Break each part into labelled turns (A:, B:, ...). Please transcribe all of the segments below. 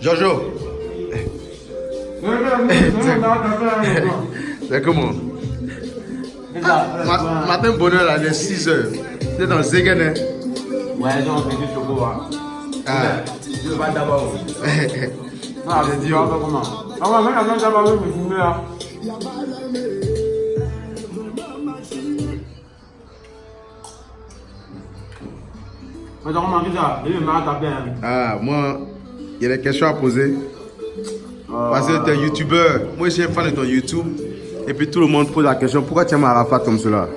A: Jojo. C'est comment? Matin bonheur là, les 6 heures. Tu es dans Zegen, hein?
B: Ouais, j'ai envie de chocolat. Ah. Je vais d'abord. Ah, c'est dur. Comment? Ah, ouais, mais d'abord, je me suis là.
A: Ah, moi, il y a des questions à poser. Parce que tu es youtubeur. Moi, je suis un fan de ton YouTube. Et puis tout le monde pose la question, pourquoi tu aimes Arafat comme cela?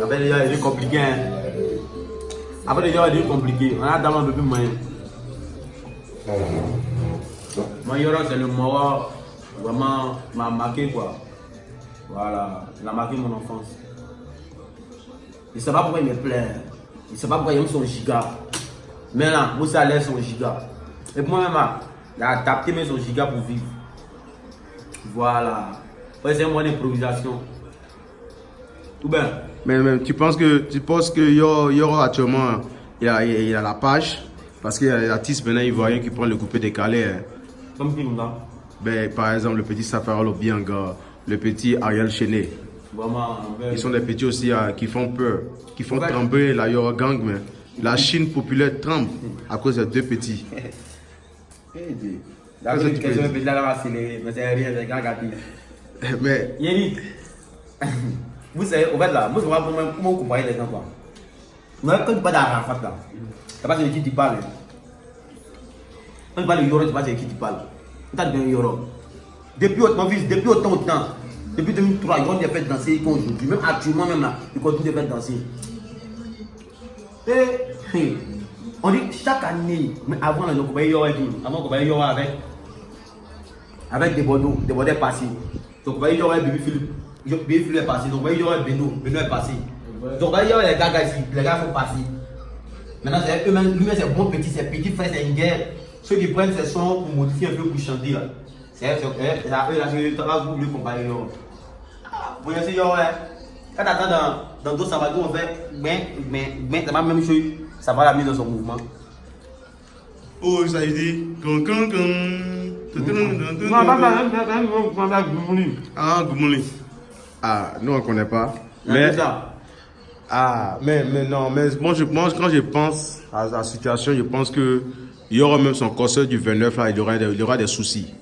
B: Après, déjà, il est compliqué. Après, déjà, il est compliqué. On a d'abord depuis moyen. Moi, Yoro, c'est le mot vraiment m'a marqué, quoi. Voilà, il a marqué mon enfance. Je ne sais pas pourquoi il me plaît. Je ne sais pas pourquoi il aime son giga. Mais là, Moussa laisse son giga. Et pour moi-même, il a adapté son giga pour vivre. Voilà. C'est un moyen d'improvisation. Tout bien.
A: Mais tu penses que Yoro actuellement, il a la page? Parce qu'il y a des artistes maintenant ivoiriens qui prennent le coupé décalé. Hein.
B: Comme qui nous a?
A: Ben, par exemple, le petit Safarol Obianga, le petit Ariel Chené.
B: Vraiment,
A: ils sont des petits aussi qui font peur, qui font trembler la Yoro Gang. Mais la Chine populaire tremble à cause de deux petits. Mais
B: Yéli, vous savez, au fait là, moi je vois comment vous comparez les gens quoi. Moi quand tu parles d'Arafat là, tu pas de qui tu parles. Quand tu parles de Yoro, tu pas de qui tu parles. Tu as de Yoro. Depuis autant de temps, depuis 2003, ils ont fait danser aujourd'hui. Même actuellement même là, ils continuent de faire danser. Et on dit chaque année, mais avant on voyait Yoro avec des bordeaux passés. Donc, vous voyez, il y aurait Bébé Philippe est passé. Donc, vous voyez, il y aurait Beno est passé. Donc, vous voyez, il y aurait les gars ici, les gars sont passés. Maintenant, c'est eux-mêmes, lui-même, c'est bon petit, c'est petit frère, c'est une guerre. Ceux qui prennent ces sons pour modifier un peu, pour chanter là. C'est eux là, vous voulez comparer. Vous voyez, c'est quand tu attends dans d'autres sabbats, on fait, mais, c'est pas la même chose, ça va la mise dans son mouvement.
A: Oh, ça veut dire Ah, Goumouli. Ah, nous on ne connaît pas. Mais non, mais moi quand je pense à la situation, je pense que il y aura même son concert du 29 là, il y aura des soucis.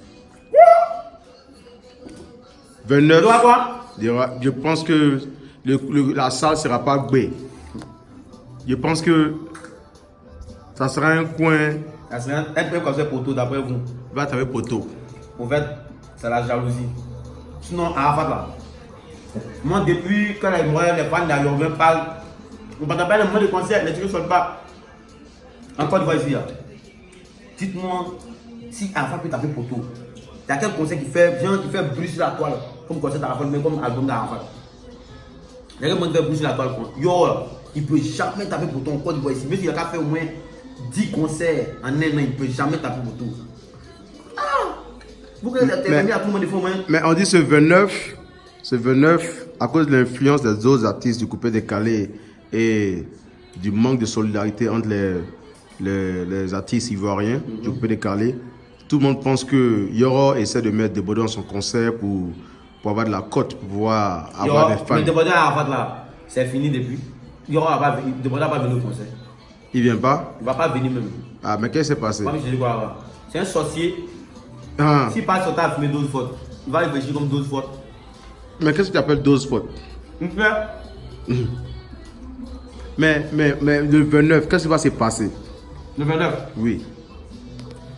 A: 29. Je pense que la salle ne sera pas B. Je pense que ça sera un coin.
B: Ça sera un peu comme ça poteau d'après vous.
A: Va travailler poteau.
B: En fait, c'est la jalousie. Sinon, Arafat là. Moi, depuis quand les fans d'Ayorbin parlent, on ne parle pas le moment de concert, les trucs ne sont pas. Encore une fois ici. Dites-moi si Arafat peut taper poteau. Il y a quel concert qui fait bruit sur la toile, comme concert d'Arafat, mais comme album d'Arafat. Il y a quel monde qui fait bruit sur la toile. Yo, il ne peut jamais taper poteau en Côte d'Ivoire ici. Même s'il a fait au moins 10 concerts en un an, il ne peut jamais taper poteau.
A: Mais on dit ce 29, à cause de l'influence des autres artistes du coupé décalé et du manque de solidarité entre les artistes ivoiriens du coupé décalé, tout le monde pense que Yoro essaie de mettre des Debodé dans son concert pour avoir de la cote, pour pouvoir avoir des fans.
B: Mais Debodé à Arafat là, c'est fini depuis. Yoro n'a pas venu, Debodé n'a pas venu au concert.
A: Il vient pas?
B: Il ne va pas venir même.
A: Ah, mais qu'est-ce qui s'est passé?
B: C'est un sorcier. S'il passe son temps à fumer 12 fautes, il va réfléchir comme 12 fautes.
A: Mais qu'est-ce que tu appelles 12 fautes?
B: Une fleur.
A: Mais le 29, qu'est-ce qui va se passer?
B: Le 29?
A: Oui.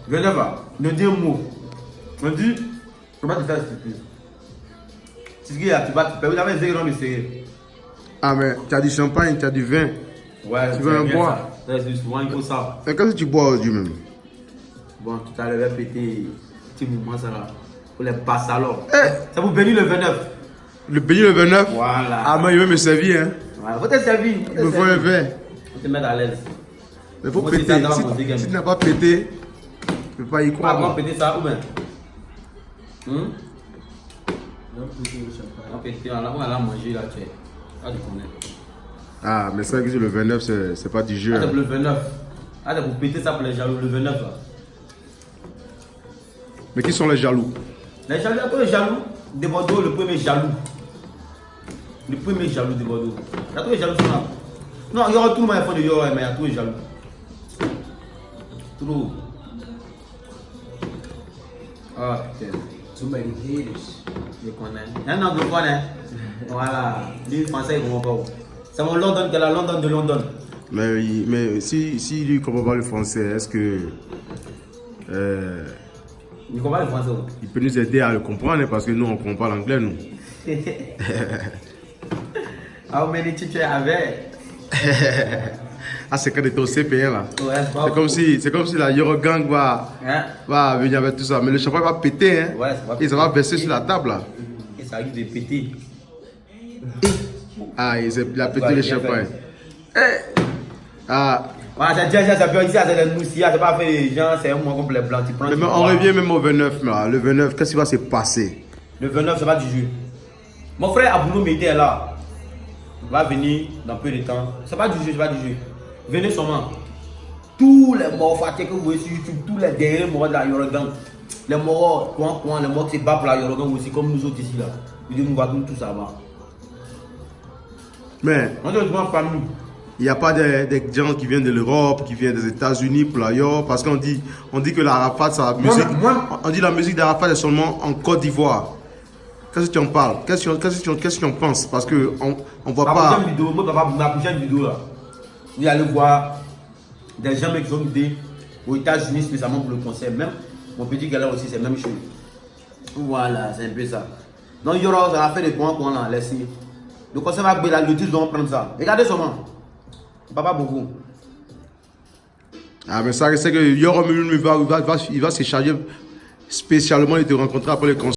B: Le 29, ne dis un mot. On dit, je vais te faire stupide. C'est ce qu'il y a, tu vas faire 0 de serré.
A: Ah, mais tu as du champagne, tu as du vin.
B: Ouais,
A: tu veux un boire?
B: C'est souvent il faut ça.
A: Mais qu'est-ce que tu bois aujourd'hui même?
B: Bon, tout à l'heure, je vais péter petit mouvement ça là. Pour les passes alors. C'est pour bénir le 29.
A: Le bénir le 29?
B: Voilà.
A: Ah, mais il veut me servir, hein?
B: Voilà, faut te servir.
A: Il me faut un verre.
B: Faut te mettre à l'aise.
A: Mais faut péter. Si tu n'as pas pété, tu ne peux pas y croire.
B: Comment péter ça ou bien? On péter, on a mangé là, tu sais. Ah, tu connais.
A: Ah, mais c'est vrai que le 29, c'est pas du jeu.
B: Ah, c'est pour le 29. Ah, c'est pour péter ça pour les jaloux, le 29 là.
A: Mais qui sont les jaloux?
B: Les jaloux, il y a tous les jaloux de Bordeaux, le premier jaloux. Le premier jaloux de Bordeaux. Il y a tous les jaloux qui sont là. Non, il y aura tout le monde à fond de Yoro, mais il y a tous les jaloux. Trop. Ah putain.
C: Too many haters.
B: Je connais. Il y a un anglophone, hein. Voilà. Lui, français, il ne comprend pas. C'est mon London, de la London de London.
A: Mais si lui ne comprend pas le français, est-ce que.
B: Il comprend le français.
A: Il peut nous aider à le comprendre, hein, parce que nous, on comprend l'anglais, nous.
B: How many teachers avait?
A: Ah, c'est quand on était au CP1 là.
B: Ouais,
A: C'est comme si la Eurogang
B: Hein?
A: va venir avec tout ça. Mais le champagne va péter, hein.
B: Ouais, ça va
A: Et ça va verser sur la table là.
B: Et ça risque de péter.
A: Ah, il a pété
B: Ouais,
A: le
B: bien
A: champagne.
B: fait.
A: Ah,
B: Voilà, j'ai déjà ça peut ici, c'est les moussillards, c'est pas fait les gens, c'est un mois comme les blancs. Tu prends,
A: mais
B: tu
A: on
B: bois.
A: revient même au 29 là. Le 29, qu'est-ce qui va se passer?
B: Le 29, c'est pas du jeu. Mon frère Abounou Médé est là. Il va venir dans peu de temps. C'est pas du jeu, c'est pas du jeu. Venez seulement. Tous les morts fatigués que vous voyez sur YouTube, tous les derniers morts de la Yorogan, les morts, les morts qui se battent pour la Yorogan aussi, comme nous autres ici là. Ils nous voient tout ça va.
A: Mais
B: On est en famille.
A: il n'y a pas des gens qui viennent de l'Europe, qui viennent des États-Unis pour l'ailleurs, parce qu'on dit que l'Arafat, sa musique, on dit la musique d'Arafat est seulement en Côte d'Ivoire. Qu'est-ce que tu en parles? Qu'est-ce que tu en penses? Parce que on voit
B: Ma
A: pas.
B: prochaine vidéo, ma prochaine vidéo là, vous allez voir des gens qui ont idée aux États-Unis spécialement pour le concert. Même mon petit galère aussi, c'est la même chose. Voilà, c'est un peu ça. Donc il y aura, ça va faire des points qu'on a laissé. Le concert va là, le 10 vont prendre ça. Regardez seulement. Pas beaucoup.
A: Ah, mais ça, c'est que Yoram il va se charger spécialement de te rencontrer après le concert.